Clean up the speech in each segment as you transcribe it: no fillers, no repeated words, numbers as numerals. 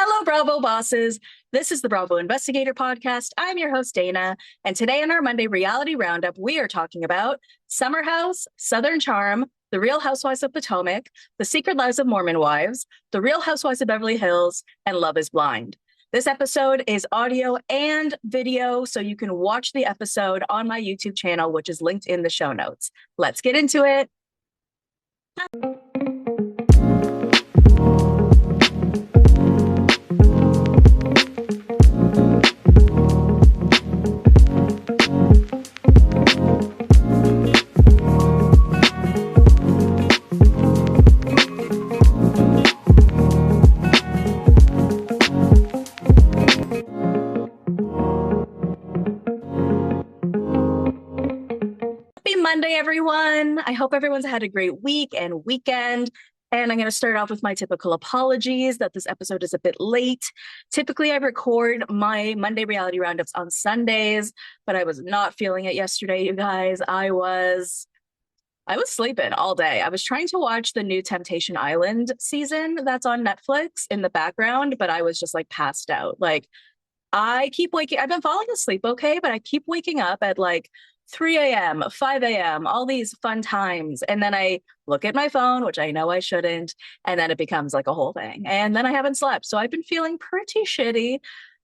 Hello, Bravo bosses. This is the Bravo Investigator Podcast. I'm your host, Dana. And today on our Monday Reality Roundup, we are talking about Summer House, Southern Charm, The Real Housewives of Potomac, The Secret Lives of Mormon Wives, The Real Housewives of Beverly Hills, and Love is Blind. This episode is audio and video, so you can watch the episode on my YouTube channel, which is linked in the show notes. Let's get into it. Monday, everyone. I hope everyone's had a great week and weekend. And I'm going to start off with my typical apologies that this episode is a bit late. Typically, I record my Monday Reality Roundups on Sundays, but I was not feeling it yesterday, you guys. I was sleeping all day. I was trying to watch the new Temptation Island season that's on Netflix in the background, but I was just like passed out. Like I've been falling asleep okay, but I keep waking up at like 3 a.m., 5 a.m., all these fun times. And then I look at my phone, which I know I shouldn't. And then it becomes like a whole thing. And then I haven't slept. So I've been feeling pretty shitty,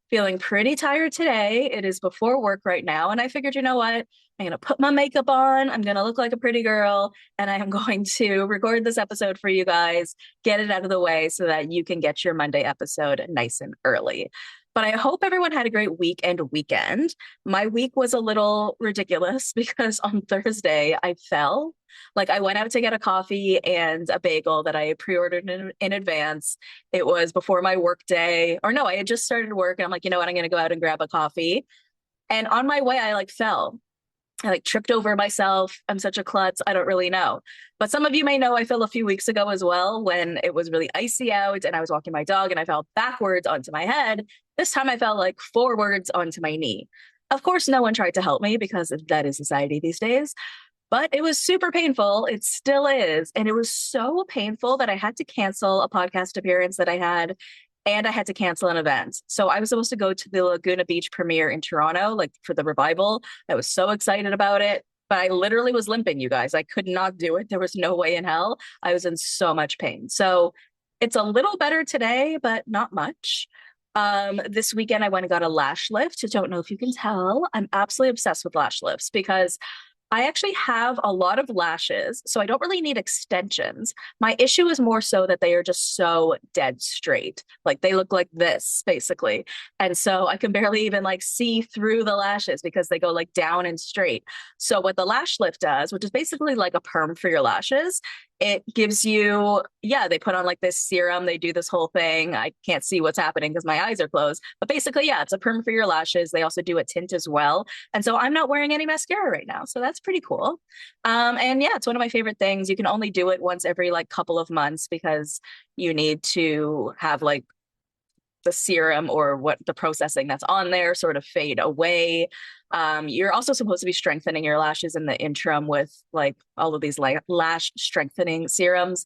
feeling pretty tired today. It is before work right now. And I figured, you know what? I'm going to put my makeup on. I'm going to look like a pretty girl. And I am going to record this episode for you guys, get it out of the way so that you can get your Monday episode nice and early. But I hope everyone had a great week and weekend. My week was a little ridiculous because on Thursday I fell. Like I went out to get a coffee and a bagel that I pre-ordered in advance. It was before my work day. Or no, I had just started work and I'm like, you know what, I'm going to go out and grab a coffee. And on my way, I fell. I tripped over myself. I'm such a klutz. I don't really know. But some of you may know I fell a few weeks ago as well when it was really icy out and I was walking my dog and I fell backwards onto my head. This time I fell forwards onto my knee. Of course, no one tried to help me because that is society these days. But it was super painful. It still is. And it was so painful that I had to cancel a podcast appearance that I had. And I had to cancel an event. So I was supposed to go to the Laguna Beach premiere in Toronto, for the revival. I was so excited about it, but I literally was limping, you guys. I could not do it. There was no way in hell. I was in so much pain. So it's a little better today, but not much. This weekend, I went and got a lash lift. I don't know if you can tell. I'm absolutely obsessed with lash lifts because I actually have a lot of lashes, so I don't really need extensions. My issue is more so that they are just so dead straight. They look like this, basically. And so I can barely even see through the lashes because they go down and straight. So what the lash lift does, which is basically like a perm for your lashes, it gives you, they put on this serum. They do this whole thing. I can't see what's happening because my eyes are closed. But basically, it's a perm for your lashes. They also do a tint as well. And so I'm not wearing any mascara right now. So that's pretty cool. And it's one of my favorite things. You can only do it once every couple of months because you need to have the serum or what the processing that's on there sort of fade away. You're also supposed to be strengthening your lashes in the interim with all of these lash strengthening serums.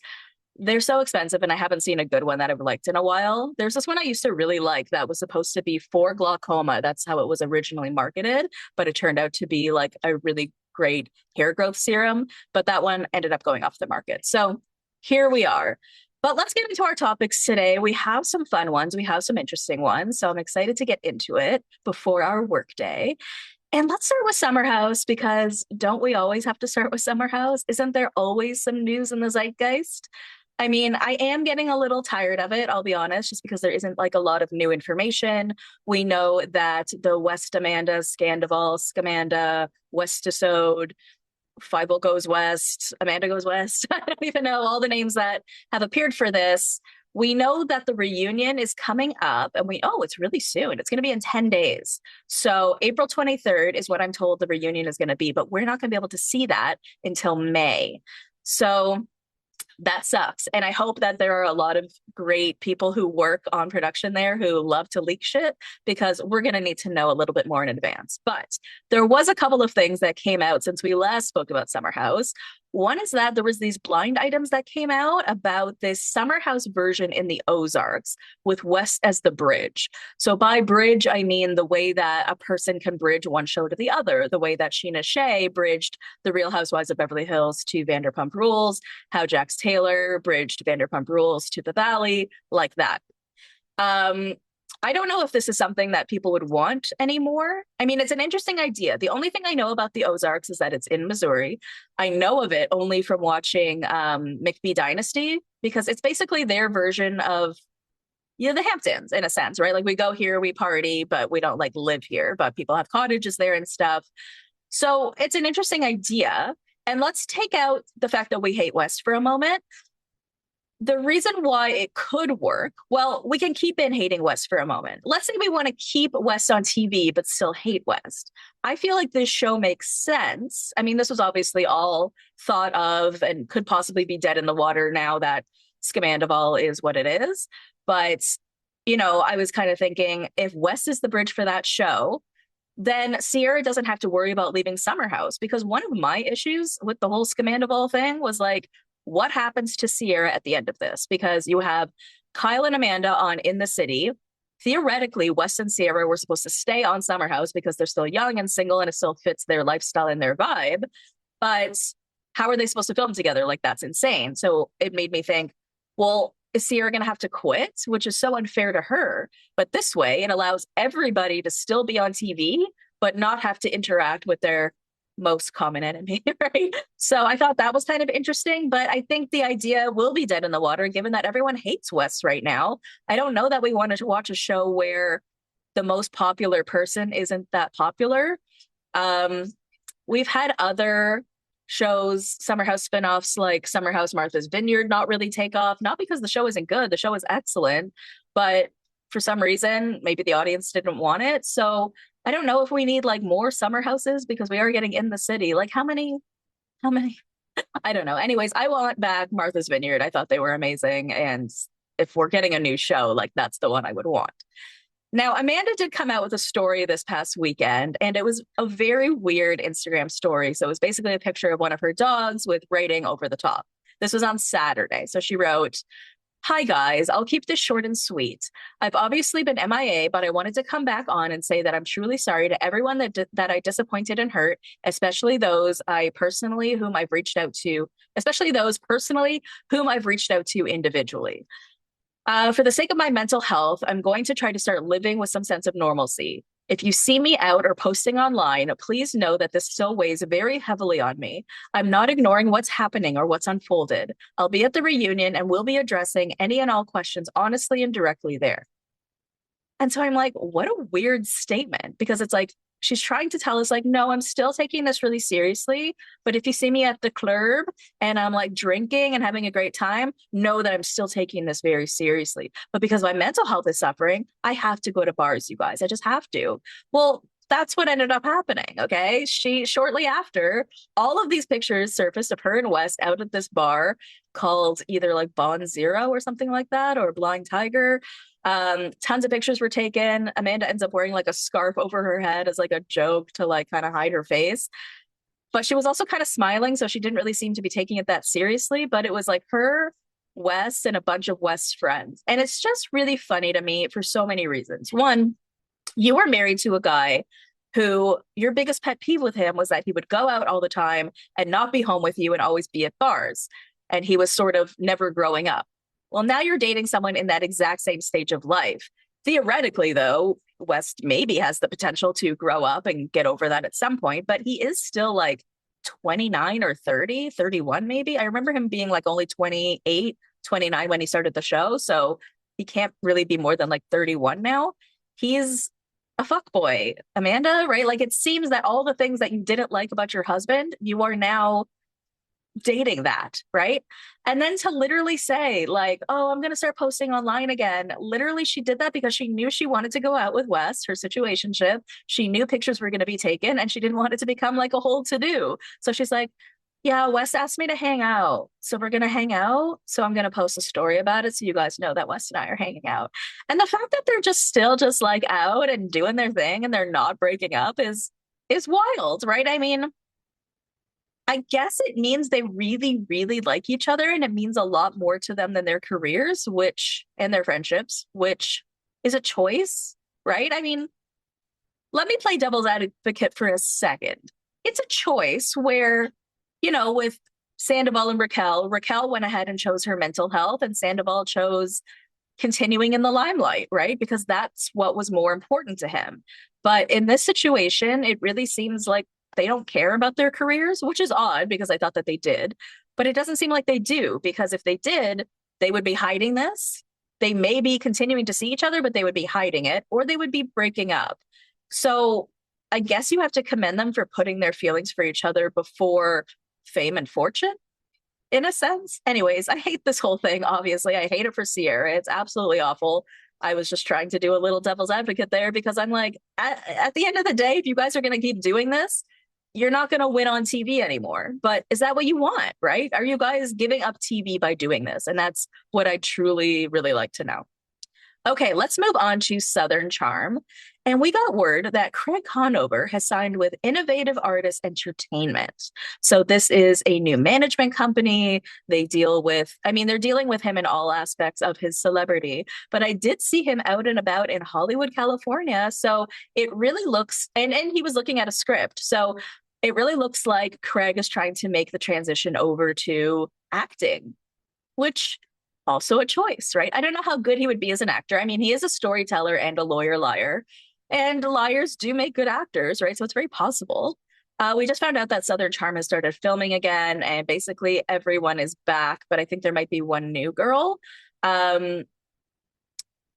They're so expensive and I haven't seen a good one that I've liked in a while. There's this one I used to really like that was supposed to be for glaucoma. That's how it was originally marketed, but it turned out to be a really great hair growth serum. But that one ended up going off the market. So here we are. But let's get into our topics today. We have some fun ones. We have some interesting ones. So I'm excited to get into it before our workday. And let's start with Summer House because don't we always have to start with Summer House? Isn't there always some news in the zeitgeist? I mean, I am getting a little tired of it, I'll be honest, just because there isn't a lot of new information. We know that the West Amanda, Scandival, Scamanda, Westisode, Fievel goes west, Amanda goes west. I don't even know all the names that have appeared for this. We know that the reunion is coming up and it's really soon. It's going to be in 10 days. So April 23rd is what I'm told the reunion is going to be, but we're not going to be able to see that until May. So that sucks. And I hope that there are a lot of great people who work on production there who love to leak shit, because we're going to need to know a little bit more in advance. But there was a couple of things that came out since we last spoke about Summer House. One is that there was these blind items that came out about this summer house version in the Ozarks with West as the bridge. So by bridge, I mean the way that a person can bridge one show to the other, the way that Sheena Shea bridged The Real Housewives of Beverly Hills to Vanderpump Rules, how Jax Taylor bridged Vanderpump Rules to The Valley, like that. Um, I don't know if this is something that people would want anymore. I mean, it's an interesting idea. The only thing I know about the Ozarks is that it's in Missouri. I know of it only from watching McBee Dynasty because it's basically their version of the Hamptons in a sense, right? Like we go here, we party, but we don't like live here, but people have cottages there and stuff. So it's an interesting idea. And let's take out the fact that we hate West for a moment. The reason why it could work, well, we can keep in hating West for a moment. Let's say we want to keep West on TV, but still hate West. I feel like this show makes sense. I mean, this was obviously all thought of and could possibly be dead in the water now that Scamandval is what it is. But, I was kind of thinking if West is the bridge for that show, then Sierra doesn't have to worry about leaving Summer House because one of my issues with the whole Scamandval thing was like, what happens to Sierra at the end of this? Because you have Kyle and Amanda on In the City. Theoretically, Wes and Sierra were supposed to stay on Summer House because they're still young and single and it still fits their lifestyle and their vibe. But how are they supposed to film together? Like, that's insane. So it made me think, well, is Sierra going to have to quit? Which is so unfair to her. But this way, it allows everybody to still be on TV, but not have to interact with their most common enemy, right? So I thought that was kind of interesting, but I think the idea will be dead in the water given that everyone hates Wes right now. I don't know that we wanted to watch a show where the most popular person isn't that popular. We've had other shows, Summer House spinoffs like Summer House Martha's Vineyard not really take off, not because the show isn't good, the show is excellent, but for some reason, maybe the audience didn't want it. So I don't know if we need like more summer houses because we are getting In the City. Like how many? I don't know. Anyways, I want back Martha's Vineyard. I thought they were amazing. And if we're getting a new show, like that's the one I would want. Now, Amanda did come out with a story this past weekend, and it was a very weird Instagram story. So it was basically a picture of one of her dogs with writing over the top. This was on Saturday. So she wrote, "Hi guys, I'll keep this short and sweet. I've obviously been MIA, but I wanted to come back on and say that I'm truly sorry to everyone that I disappointed and hurt, especially those whom I've reached out to, individually. For the sake of my mental health, I'm going to try to start living with some sense of normalcy. If you see me out or posting online, please know that this still weighs very heavily on me. I'm not ignoring what's happening or what's unfolded. I'll be at the reunion and we'll be addressing any and all questions honestly and directly there." And so I'm like, what a weird statement, because it's like, she's trying to tell us like, no, I'm still taking this really seriously. But if you see me at the club and I'm like drinking and having a great time, know that I'm still taking this very seriously. But because my mental health is suffering, I have to go to bars, you guys. I just have to. Well, that's what ended up happening. Okay. Shortly after, all of these pictures surfaced of her and Wes out at this bar called either like Bond Zero or something like that, or Blind Tiger. Tons of pictures were taken. Amanda ends up wearing like a scarf over her head as like a joke to like kind of hide her face. But she was also kind of smiling, so she didn't really seem to be taking it that seriously. But it was like her, Wes, and a bunch of Wes friends. And it's just really funny to me for so many reasons. One, you were married to a guy who your biggest pet peeve with him was that he would go out all the time and not be home with you and always be at bars. And he was sort of never growing up. Well, now you're dating someone in that exact same stage of life. Theoretically, though, West maybe has the potential to grow up and get over that at some point, but he is still like 29 or 30, 31 maybe. I remember him being like only 28, 29 when he started the show. So he can't really be more than like 31 now. He's a fuckboy, Amanda, right? Like it seems that all the things that you didn't like about your husband, you are now dating that, right? And then to literally say like, oh, I'm going to start posting online again. Literally, she did that because she knew she wanted to go out with Wes, her situationship. She knew pictures were going to be taken and she didn't want it to become like a whole to-do. So she's like, yeah, Wes asked me to hang out. So we're going to hang out. So I'm going to post a story about it so you guys know that Wes and I are hanging out. And the fact that they're just still just like out and doing their thing and they're not breaking up is wild, right? I mean, I guess it means they really, really like each other, and it means a lot more to them than their careers, which and their friendships, which is a choice, right? I mean, let me play devil's advocate for a second. It's a choice where, with Sandoval and Raquel went ahead and chose her mental health, and Sandoval chose continuing in the limelight, right? Because that's what was more important to him. But in this situation, it really seems like they don't care about their careers, which is odd because I thought that they did. But it doesn't seem like they do, because if they did, they would be hiding this. They may be continuing to see each other, but they would be hiding it, or they would be breaking up. So I guess you have to commend them for putting their feelings for each other before fame and fortune, in a sense. Anyways, I hate this whole thing. Obviously, I hate it for Sierra. It's absolutely awful. I was just trying to do a little devil's advocate there because I'm like, at the end of the day, if you guys are going to keep doing this, you're not going to win on TV anymore. But is that what you want, right? Are you guys giving up TV by doing this? And that's what I truly, really like to know. Okay, let's move on to Southern Charm. And we got word that Craig Conover has signed with Innovative Artists Entertainment. So this is a new management company. They deal with, I mean, they're dealing with him in all aspects of his celebrity. But I did see him out and about in Hollywood, California. So it really looks, and he was looking at a script. So it really looks like Craig is trying to make the transition over to acting, which also a choice, right? I don't know how good he would be as an actor. I mean, he is a storyteller and a lawyer liar, and liars do make good actors, right? So it's very possible. We just found out that Southern Charm has started filming again, and basically everyone is back, but I think there might be one new girl. Um,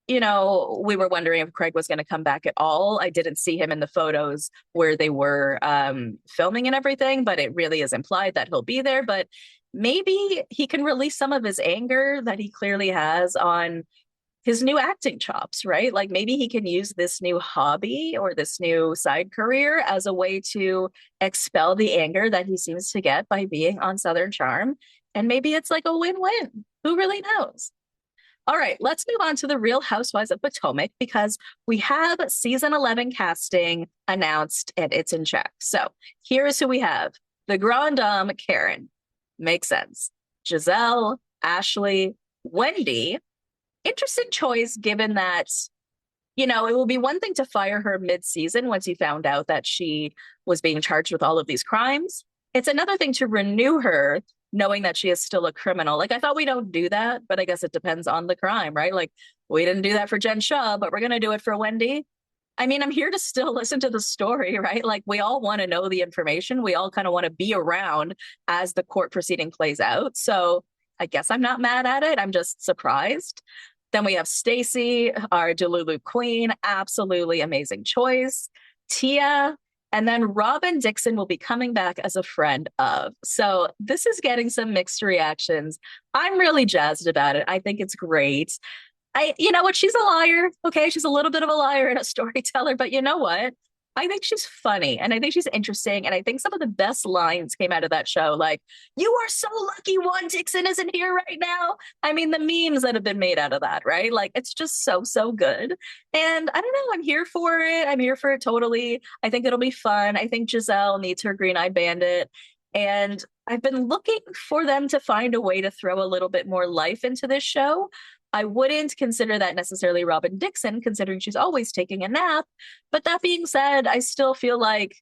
we were wondering if Craig was going to come back at all. I didn't see him in the photos where they were filming and everything, but it really is implied that he'll be there. But maybe he can release some of his anger that he clearly has on his new acting chops, right? Like maybe he can use this new hobby or this new side career as a way to expel the anger that he seems to get by being on Southern Charm. And maybe it's like a win-win. Who really knows? All right, let's move on to the Real Housewives of Potomac because we have season 11 casting announced and it's in check. So here's who we have. The Grand Dame, Karen. Makes sense. Giselle, Ashley, Wendy. Interesting choice given that, it will be one thing to fire her mid-season once you found out that she was being charged with all of these crimes. It's another thing to renew her knowing that she is still a criminal. Like, I thought we don't do that, but I guess it depends on the crime, right? Like, we didn't do that for Jen Shaw, but we're going to do it for Wendy. I mean, I'm here to still listen to the story, right? Like, we all want to know the information. We all kind of want to be around as the court proceeding plays out. So I guess I'm not mad at it. I'm just surprised. Then we have Stacy, our Delulu queen. Absolutely amazing choice. Tia. And then Robin Dixon will be coming back as a friend of. So this is getting some mixed reactions. I'm really jazzed about it. I think it's great. You know what? She's a liar. Okay. She's a little bit of a liar and a storyteller, but you know what? I think she's funny and I think she's interesting. And I think some of the best lines came out of that show. Like, you are so lucky Juan Dixon isn't here right now. I mean, the memes that have been made out of that, right? Like, it's just so, so good. And I don't know, I'm here for it. I'm here for it totally. I think it'll be fun. I think Giselle needs her green-eyed bandit. And I've been looking for them to find a way to throw a little bit more life into this show. I wouldn't consider that necessarily Robin Dixon, considering she's always taking a nap. But that being said, I still feel like,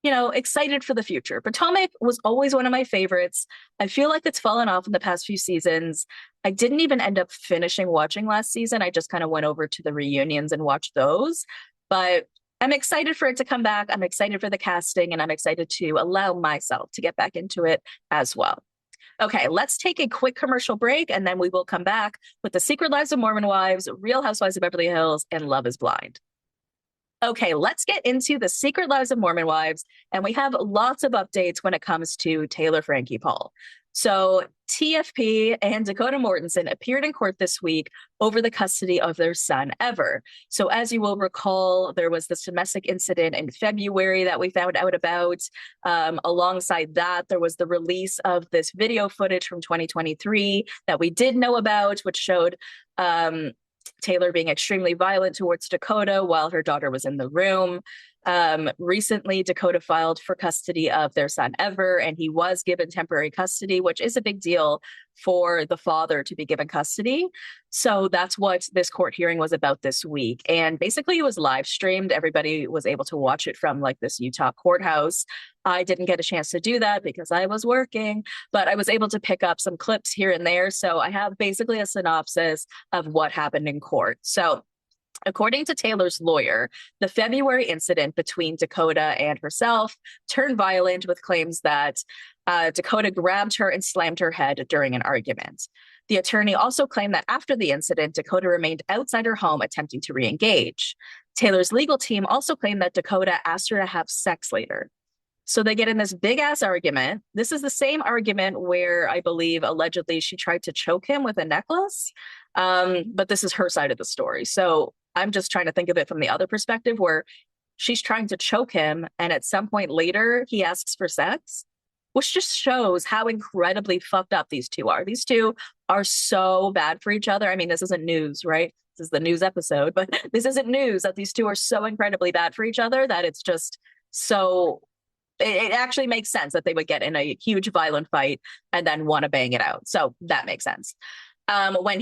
excited for the future. Potomac was always one of my favorites. I feel like it's fallen off in the past few seasons. I didn't even end up finishing watching last season. I just kind of went over to the reunions and watched those. But I'm excited for it to come back. I'm excited for the casting, and I'm excited to allow myself to get back into it as well. Okay, let's take a quick commercial break, and then we will come back with The Secret Lives of Mormon Wives, Real Housewives of Beverly Hills, and Love is Blind. Okay, let's get into The Secret Lives of Mormon Wives, and we have lots of updates when it comes to Taylor Frankie Paul. So TFP and Dakota Mortensen appeared in court this week over the custody of their son, Ever. So as you will recall, there was this domestic incident in February that we found out about. Alongside that, there was the release of this video footage from 2023 that we did know about, which showed Taylor being extremely violent towards Dakota while her daughter was in the room. Recently, Dakota filed for custody of their son Ever, and he was given temporary custody, which is a big deal for the father to be given custody. So that's what this court hearing was about this week. And basically, it was live streamed. Everybody was able to watch it from like this Utah courthouse. I didn't get a chance to do that because I was working, but I was able to pick up some clips here and there. So I have basically a synopsis of what happened in court. So according to Taylor's lawyer, the February incident between Dakota and herself turned violent with claims that Dakota grabbed her and slammed her head during an argument. The attorney also claimed that after the incident, Dakota remained outside her home attempting to re-engage. Taylor's legal team also claimed that Dakota asked her to have sex later. So they get in this big ass argument. This is the same argument where I believe allegedly she tried to choke him with a necklace. But this is her side of the story. So I'm just trying to think of it from the other perspective where she's trying to choke him. And at some point later, he asks for sex, which just shows how incredibly fucked up these two are. These two are so bad for each other. I mean, this isn't news, right? This is the news episode, but this isn't news that these two are so incredibly bad for each other that it's just so it actually makes sense that they would get in a huge violent fight and then want to bang it out. So that makes sense. When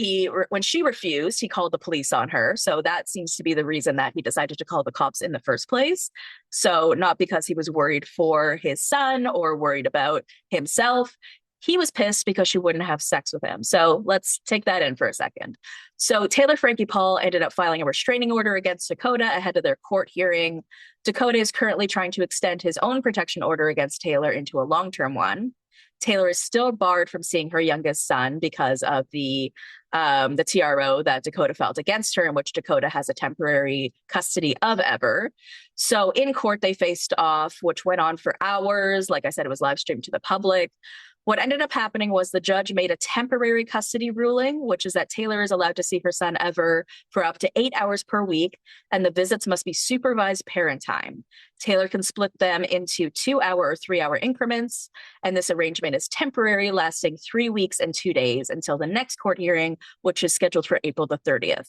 she refused, he called the police on her. So that seems to be the reason that he decided to call the cops in the first place. So not because he was worried for his son or worried about himself. He was pissed because she wouldn't have sex with him. So let's take that in for a second. So Taylor Frankie Paul ended up filing a restraining order against Dakota ahead of their court hearing. Dakota is currently trying to extend his own protection order against Taylor into a long-term one. Taylor is still barred from seeing her youngest son because of the TRO that Dakota filed against her, in which Dakota has a temporary custody of Ever. So in court, they faced off, which went on for hours. Like I said, it was live streamed to the public. What ended up happening was the judge made a temporary custody ruling, which is that Taylor is allowed to see her son Ever for up to 8 hours per week, and the visits must be supervised parent time. Taylor can split them into 2-hour or 3-hour increments, and this arrangement is temporary, lasting 3 weeks and 2 days until the next court hearing, which is scheduled for April the 30th.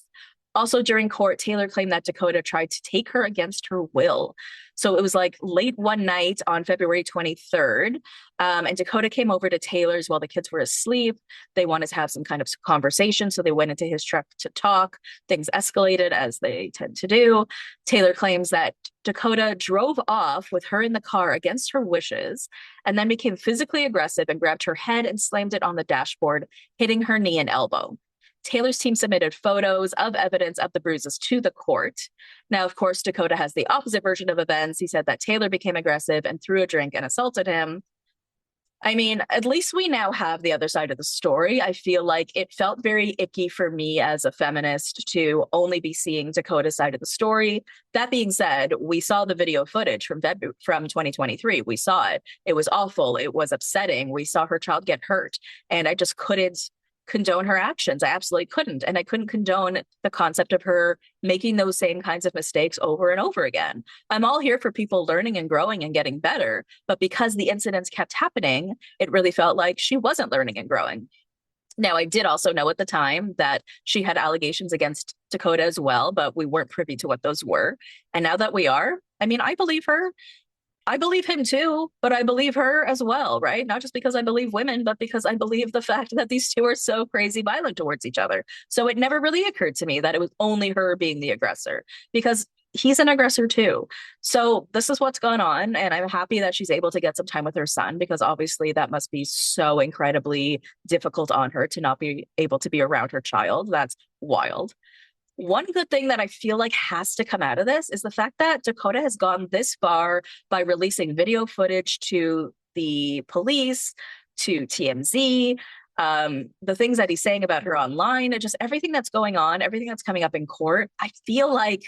Also during court, Taylor claimed that Dakota tried to take her against her will. So it was like late one night on February 23rd, and Dakota came over to Taylor's while the kids were asleep. They wanted to have some kind of conversation, so they went into his truck to talk. Things escalated, as they tend to do. Taylor claims that Dakota drove off with her in the car against her wishes and then became physically aggressive and grabbed her head and slammed it on the dashboard, hitting her knee and elbow. Taylor's team submitted photos of evidence of the bruises to the court. Now, of course, Dakota has the opposite version of events. He said that Taylor became aggressive and threw a drink and assaulted him. I mean, at least we now have the other side of the story. I feel like it felt very icky for me as a feminist to only be seeing Dakota's side of the story. That being said, we saw the video footage from 2023. We saw it. It was awful. It was upsetting. We saw her child get hurt, and I just couldn't condone her actions. I absolutely couldn't. And I couldn't condone the concept of her making those same kinds of mistakes over and over again. I'm all here for people learning and growing and getting better. But because the incidents kept happening, it really felt like she wasn't learning and growing. Now, I did also know at the time that she had allegations against Dakota as well, but we weren't privy to what those were. And now that we are, I mean, I believe her. I believe him too, but I believe her as well, right? Not just because I believe women, but because I believe the fact that these two are so crazy violent towards each other. So it never really occurred to me that it was only her being the aggressor, because he's an aggressor too. So this is what's gone on, and I'm happy that she's able to get some time with her son, because obviously that must be so incredibly difficult on her to not be able to be around her child. That's wild. One good thing that I feel like has to come out of this is the fact that Dakota has gone this far by releasing video footage to the police, to TMZ, the things that he's saying about her online, and just everything that's going on, everything that's coming up in court. I feel like,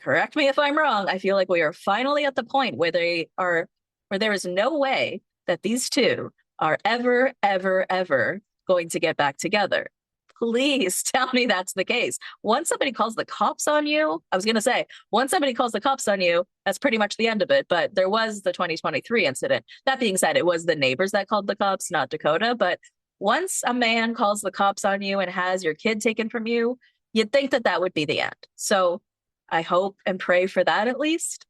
correct me if I'm wrong, I feel like we are finally at the point where there is no way that these two are ever, ever, ever going to get back together. Please tell me that's the case. Once somebody calls the cops on you, once somebody calls the cops on you, that's pretty much the end of it. But there was the 2023 incident. That being said, it was the neighbors that called the cops, not Dakota. But once a man calls the cops on you and has your kid taken from you, you'd think that that would be the end. So I hope and pray for that at least.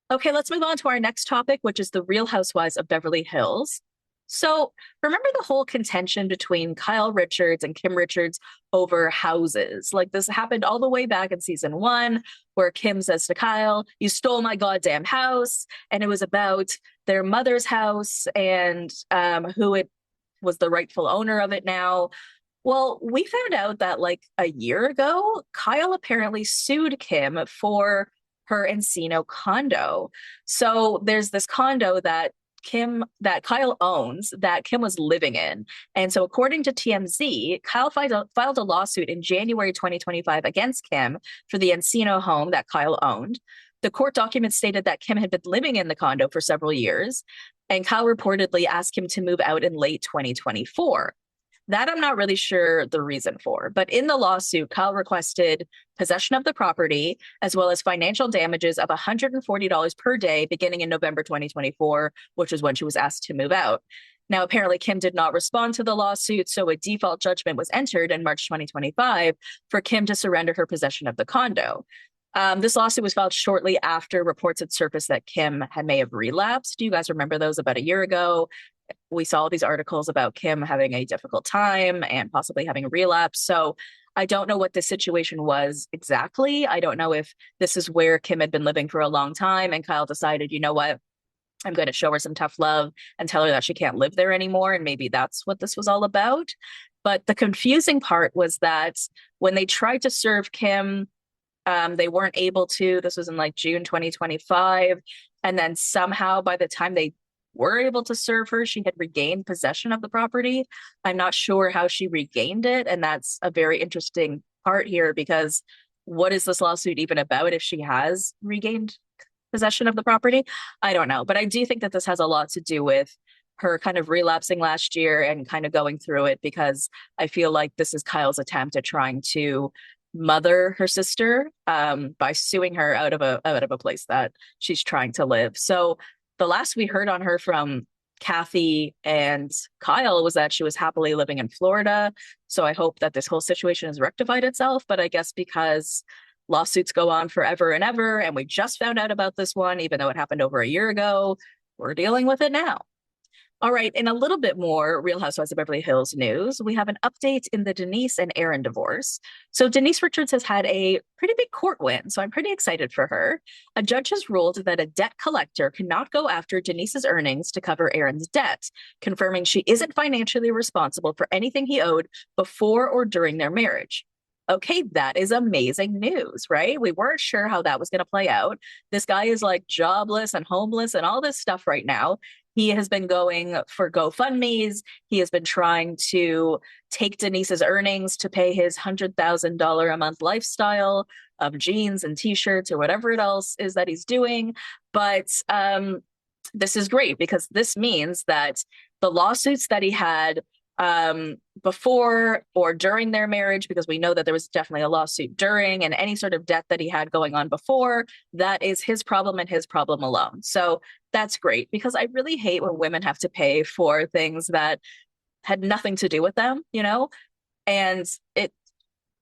Okay, let's move on to our next topic, which is the Real Housewives of Beverly Hills. So, remember the whole contention between Kyle Richards and Kim Richards over houses? Like, this happened all the way back in season one, where Kim says to Kyle, "You stole my goddamn house." And it was about their mother's house and who it was the rightful owner of it now. Well, we found out that like a year ago, Kyle apparently sued Kim for her Encino condo. So there's this condo that Kyle owns that Kim was living in. And so according to TMZ, Kyle filed a lawsuit in January 2025 against Kim for the Encino home that Kyle owned. The court documents stated that Kim had been living in the condo for several years, and Kyle reportedly asked him to move out in late 2024. That I'm not really sure the reason for. But in the lawsuit, Kyle requested possession of the property as well as financial damages of $140 per day beginning in November 2024, which is when she was asked to move out. Now, apparently, Kim did not respond to the lawsuit, so a default judgment was entered in March 2025 for Kim to surrender her possession of the condo. This lawsuit was filed shortly after reports had surfaced that Kim may have relapsed. Do you guys remember those about a year ago? We saw all these articles about Kim having a difficult time and possibly having a relapse. So I don't know what the situation was exactly. I don't know if this is where Kim had been living for a long time and Kyle decided, you know what, I'm going to show her some tough love and tell her that she can't live there anymore. And maybe that's what this was all about. But the confusing part was that when they tried to serve Kim, they weren't able to. This was in like June 2025. And then somehow by the time they were able to serve her, she had regained possession of the property. I'm not sure how she regained it. And that's a very interesting part here because what is this lawsuit even about if she has regained possession of the property? I don't know. But I do think that this has a lot to do with her kind of relapsing last year and kind of going through it because I feel like this is Kyle's attempt at trying to mother her sister by suing her out of a place that she's trying to live. So the last we heard on her from Kathy and Kyle was that she was happily living in Florida. So I hope that this whole situation has rectified itself. But I guess because lawsuits go on forever and ever, and we just found out about this one, even though it happened over a year ago, we're dealing with it now. All right, in a little bit more Real Housewives of Beverly Hills news, we have an update in the Denise and Aaron divorce. So Denise Richards has had a pretty big court win, so I'm pretty excited for her. A judge has ruled that a debt collector cannot go after Denise's earnings to cover Aaron's debt, confirming she isn't financially responsible for anything he owed before or during their marriage. Okay, that is amazing news, right? We weren't sure how that was going to play out. This guy is like jobless and homeless and all this stuff right now. He has been going for GoFundMe's. He has been trying to take Denise's earnings to pay his $100,000 a month lifestyle of jeans and t-shirts or whatever it else is that he's doing. But this is great because this means that the lawsuits that he had before or during their marriage, because we know that there was definitely a lawsuit during, and any sort of debt that he had going on before, that is his problem and his problem alone. So that's great because I really hate when women have to pay for things that had nothing to do with them, you know? And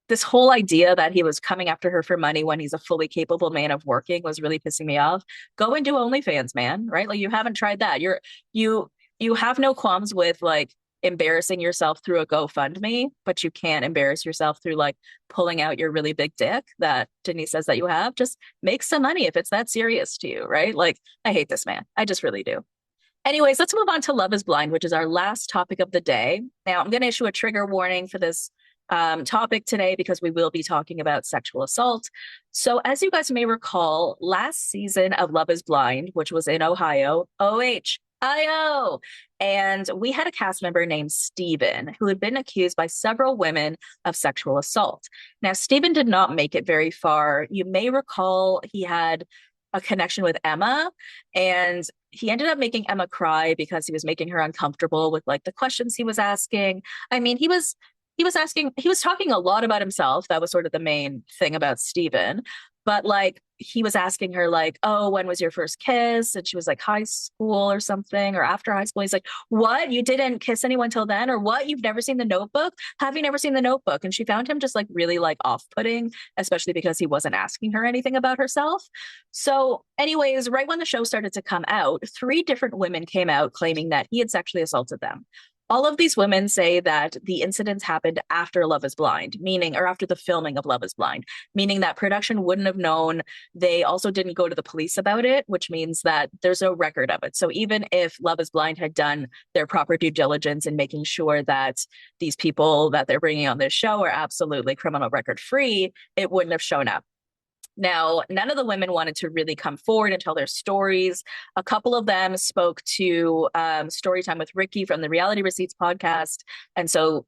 this whole idea that he was coming after her for money when he's a fully capable man of working was really pissing me off. Go and do OnlyFans, man, right? Like you haven't tried that. You have no qualms with like embarrassing yourself through a GoFundMe, but you can't embarrass yourself through like pulling out your really big dick that Denise says that you have. Just make some money if it's that serious to you, right? Like, I hate this man. I just really do. Anyways, let's move on to Love is Blind, which is our last topic of the day. Now, I'm going to issue a trigger warning for this topic today because we will be talking about sexual assault. So, as you guys may recall, last season of Love is Blind, which was in Ohio, OHIO, and we had a cast member named Steven who had been accused by several women of sexual assault. Now, Steven did not make it very far. You may recall he had a connection with Emma, and he ended up making Emma cry because he was making her uncomfortable with like the questions he was asking. I mean, he was he was talking a lot about himself. That was sort of the main thing about Steven. But like he was asking her, like, oh, when was your first kiss? And she was like, high school or something, or after high school. He's like, what? You didn't kiss anyone till then? Or what? You've never seen The Notebook? Have you never seen The Notebook? And she found him just like really like off-putting, especially because he wasn't asking her anything about herself. So, anyways, right when the show started to come out, three different women came out claiming that he had sexually assaulted them. All of these women say that the incidents happened after Love is Blind, meaning, or after the filming of Love is Blind, meaning that production wouldn't have known. They also didn't go to the police about it, which means that there's no record of it. So even if Love is Blind had done their proper due diligence in making sure that these people that they're bringing on this show are absolutely criminal record free, it wouldn't have shown up. Now, none of the women wanted to really come forward and tell their stories. A couple of them spoke to Storytime with Ricky from the Reality Receipts podcast. And so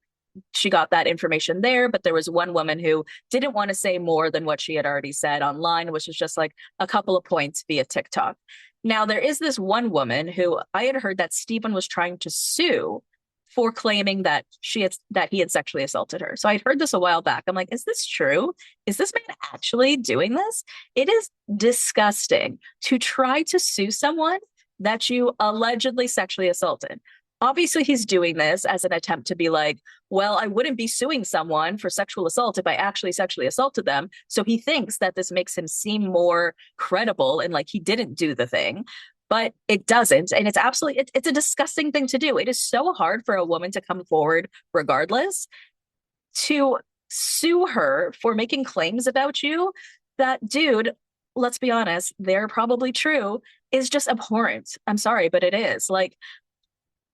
she got that information there. But there was one woman who didn't want to say more than what she had already said online, which was just like a couple of points via TikTok. Now, there is this one woman who I had heard that Stephen was trying to sue for claiming that he had sexually assaulted her. So I'd heard this a while back. I'm like, is this true? Is this man actually doing this? It is disgusting to try to sue someone that you allegedly sexually assaulted. Obviously, he's doing this as an attempt to be like, well, I wouldn't be suing someone for sexual assault if I actually sexually assaulted them. So he thinks that this makes him seem more credible and like he didn't do the thing. But it doesn't. And it's a disgusting thing to do. It is so hard for a woman to come forward regardless to sue her for making claims about you that, dude, let's be honest, they're probably true, is just abhorrent. I'm sorry, but it is. Like,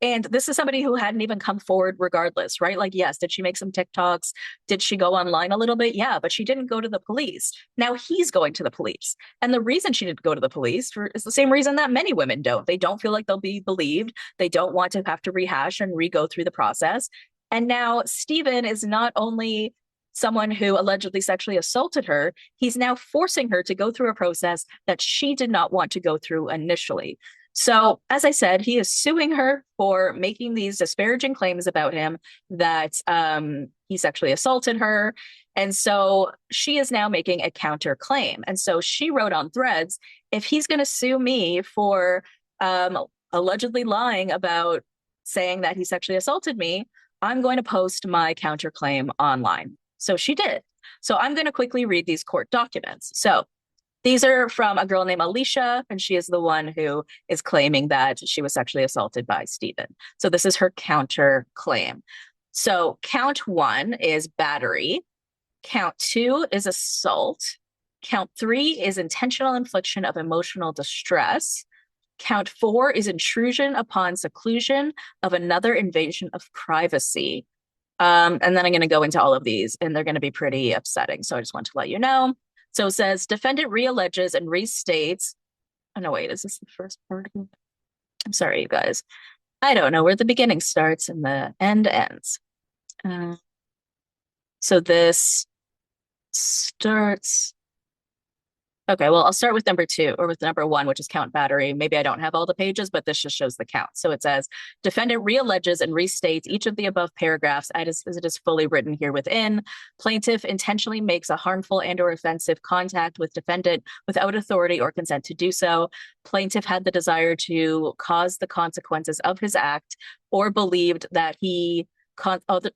and this is somebody who hadn't even come forward regardless, right? Like, yes, did she make some TikToks? Did she go online a little bit? Yeah, but she didn't go to the police. Now he's going to the police. And the reason she didn't go to the police is the same reason that many women don't. They don't feel like they'll be believed. They don't want to have to rehash and re-go through the process. And now Stephen is not only someone who allegedly sexually assaulted her, he's now forcing her to go through a process that she did not want to go through initially. So, as I said, he is suing her for making these disparaging claims about him that he sexually assaulted her. And so she is now making a counterclaim. And so she wrote on Threads, if he's going to sue me for allegedly lying about saying that he sexually assaulted me, I'm going to post my counterclaim online. So she did. So I'm going to quickly read these court documents. So these are from a girl named Alicia, and she is the one who is claiming that she was sexually assaulted by Stephen. So this is her counter claim. So count 1 is battery. Count 2 is assault. Count 3 is intentional infliction of emotional distress. Count 4 is intrusion upon seclusion of another invasion of privacy. And then I'm going to go into all of these, and they're going to be pretty upsetting. So I just want to let you know. So it says, defendant realleges and restates. Oh, no, wait, is this the first part? I'm sorry, you guys. I don't know where the beginning starts and the end ends. So this starts. Okay, well, I'll start with number 2 or with number 1, which is count battery. Maybe I don't have all the pages, but this just shows the count. So it says, defendant realleges and restates each of the above paragraphs as it is fully written here within. Plaintiff intentionally makes a harmful and or offensive contact with defendant without authority or consent to do so. Plaintiff had the desire to cause the consequences of his act or believed that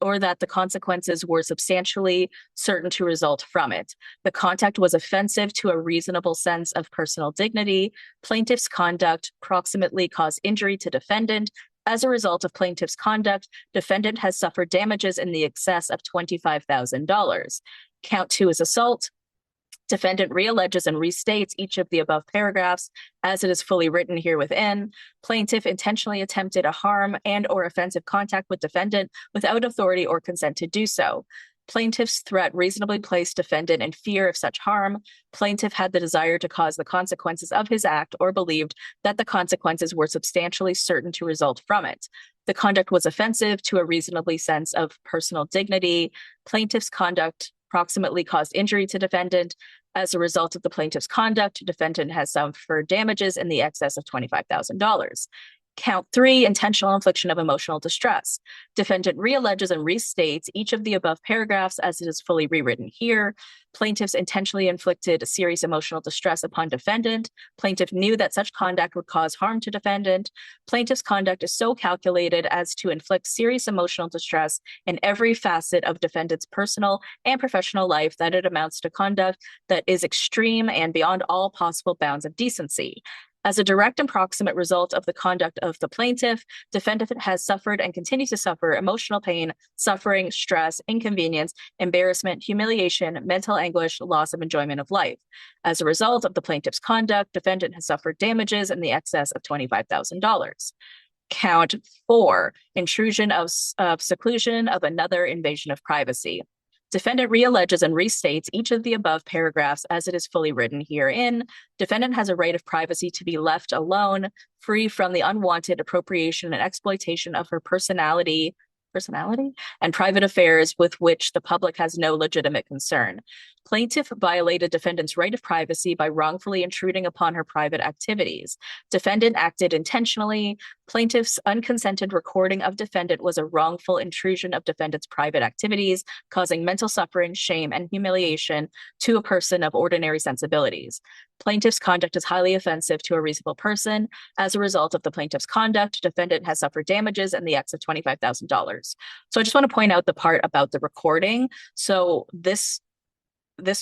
or that the consequences were substantially certain to result from it. The contact was offensive to a reasonable sense of personal dignity. Plaintiff's conduct proximately caused injury to defendant. As a result of plaintiff's conduct, defendant has suffered damages in the excess of $25,000. Count 2 is assault. Defendant realleges and restates each of the above paragraphs as it is fully written here within. Plaintiff intentionally attempted a harm and or offensive contact with defendant without authority or consent to do so. Plaintiff's threat reasonably placed defendant in fear of such harm. Plaintiff had the desire to cause the consequences of his act or believed that the consequences were substantially certain to result from it. The conduct was offensive to a reasonably sense of personal dignity. Plaintiff's conduct proximately caused injury to defendant. As a result of the plaintiff's conduct, defendant has suffered damages in the excess of $25,000. Count 3, intentional infliction of emotional distress. Defendant realleges and restates each of the above paragraphs as it is fully rewritten here. Plaintiffs intentionally inflicted serious emotional distress upon defendant. Plaintiff knew that such conduct would cause harm to defendant. Plaintiff's conduct is so calculated as to inflict serious emotional distress in every facet of defendant's personal and professional life that it amounts to conduct that is extreme and beyond all possible bounds of decency. As a direct and proximate result of the conduct of the plaintiff, defendant has suffered and continues to suffer emotional pain, suffering, stress, inconvenience, embarrassment, humiliation, mental anguish, loss of enjoyment of life. As a result of the plaintiff's conduct, defendant has suffered damages in the excess of $25,000. Count 4, intrusion of seclusion of another, invasion of privacy. Defendant realleges and restates each of the above paragraphs as it is fully written herein. Defendant has a right of privacy to be left alone, free from the unwanted appropriation and exploitation of her personality and private affairs with which the public has no legitimate concern. Plaintiff violated defendant's right of privacy by wrongfully intruding upon her private activities. Defendant acted intentionally. Plaintiff's unconsented recording of defendant was a wrongful intrusion of defendant's private activities, causing mental suffering, shame, and humiliation to a person of ordinary sensibilities. Plaintiff's conduct is highly offensive to a reasonable person. As a result of the plaintiff's conduct, defendant has suffered damages in the excess of $25,000. So I just want to point out the part about the recording. So this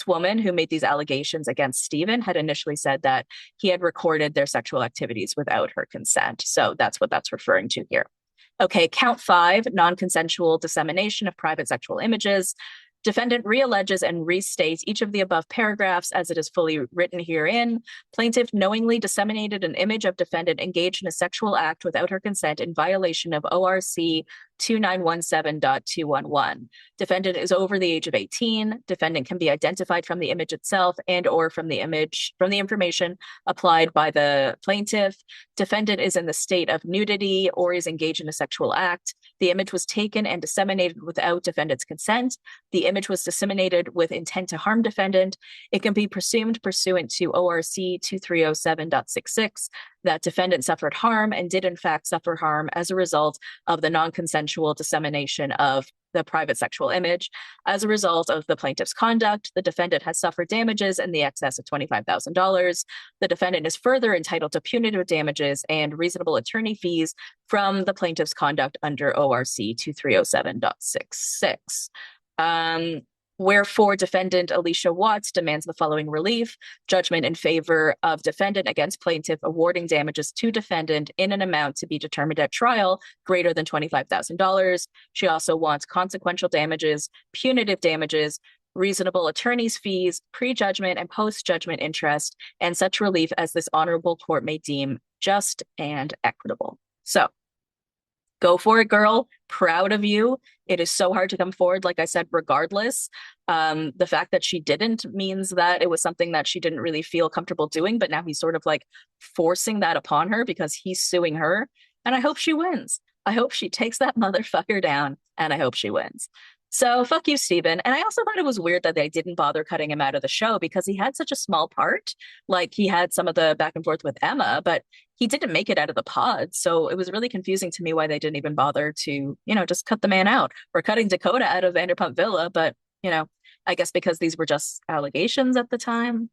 woman who made these allegations against Stephen had initially said that he had recorded their sexual activities without her consent. So that's what that's referring to here. Okay, count 5, non-consensual dissemination of private sexual images. Defendant realleges and restates each of the above paragraphs as it is fully written herein. Plaintiff knowingly disseminated an image of defendant engaged in a sexual act without her consent in violation of ORC 2917.211. Defendant is over the age of 18. Defendant can be identified from the image itself and or from the information applied by the plaintiff. Defendant is in the state of nudity or is engaged in a sexual act. The image was taken and disseminated without defendant's consent. The image was disseminated with intent to harm defendant. It can be presumed pursuant to ORC 2307.66 that defendant suffered harm and did in fact suffer harm as a result of the non-consensual dissemination of the private sexual image. As a result of the plaintiff's conduct, the defendant has suffered damages in the excess of $25,000. The defendant is further entitled to punitive damages and reasonable attorney fees from the plaintiff's conduct under ORC 2307.66. Wherefore, defendant Alicia Watts demands the following relief: judgment in favor of defendant against plaintiff, awarding damages to defendant in an amount to be determined at trial greater than $25,000. She also wants consequential damages, punitive damages, reasonable attorney's fees, pre-judgment and post-judgment interest, and such relief as this honorable court may deem just and equitable. So, go for it, girl. Proud of you. It is so hard to come forward, like I said, regardless. The fact that she didn't means that it was something that she didn't really feel comfortable doing, but now he's sort of like forcing that upon her because he's suing her. And I hope she wins. I hope she takes that motherfucker down, and I hope she wins. So fuck you, Stephen. And I also thought it was weird that they didn't bother cutting him out of the show because he had such a small part. Like he had some of the back and forth with Emma, but he didn't make it out of the pod. So it was really confusing to me why they didn't even bother to, just cut the man out. We're cutting Dakota out of Vanderpump Villa, but, I guess because these were just allegations at the time.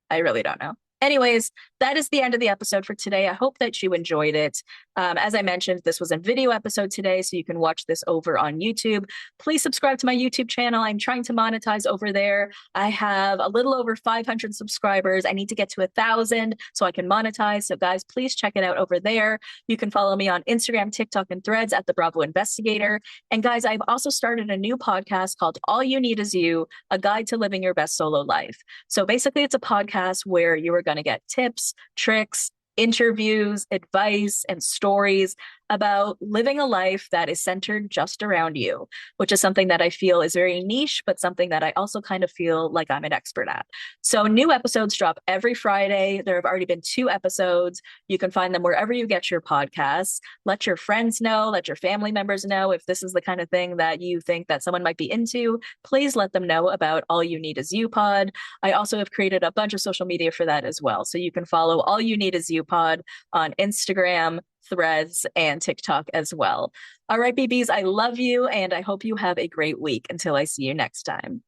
I really don't know. Anyways, that is the end of the episode for today. I hope that you enjoyed it. As I mentioned, this was a video episode today, so you can watch this over on YouTube. Please subscribe to my YouTube channel. I'm trying to monetize over there. I have a little over 500 subscribers. I need to get to 1,000 so I can monetize. So guys, please check it out over there. You can follow me on Instagram, TikTok, and Threads at The Bravo Investigator. And guys, I've also started a new podcast called All You Need Is You, a guide to living your best solo life. So basically, it's a podcast where you are going to get tips, tricks, interviews, advice, and stories about living a life that is centered just around you, which is something that I feel is very niche, but something that I also kind of feel like I'm an expert at. So new episodes drop every Friday. There have already been 2 episodes. You can find them wherever you get your podcasts. Let your friends know, let your family members know if this is the kind of thing that you think that someone might be into. Please let them know about All You Need Is You Pod. I also have created a bunch of social media for that as well. So you can follow All You Need Is You Pod on Instagram, Threads, and TikTok as well. All right, BBs, I love you, and I hope you have a great week. Until I see you next time.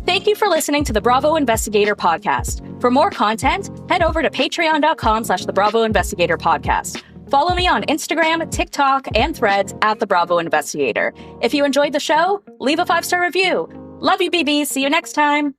Thank you for listening to the Bravo Investigator Podcast. For more content, head over to patreon.com/The Bravo Investigator Podcast. Follow me on Instagram, TikTok, and Threads at The Bravo Investigator. If you enjoyed the show, leave a 5-star review. Love you, BBs. See you next time.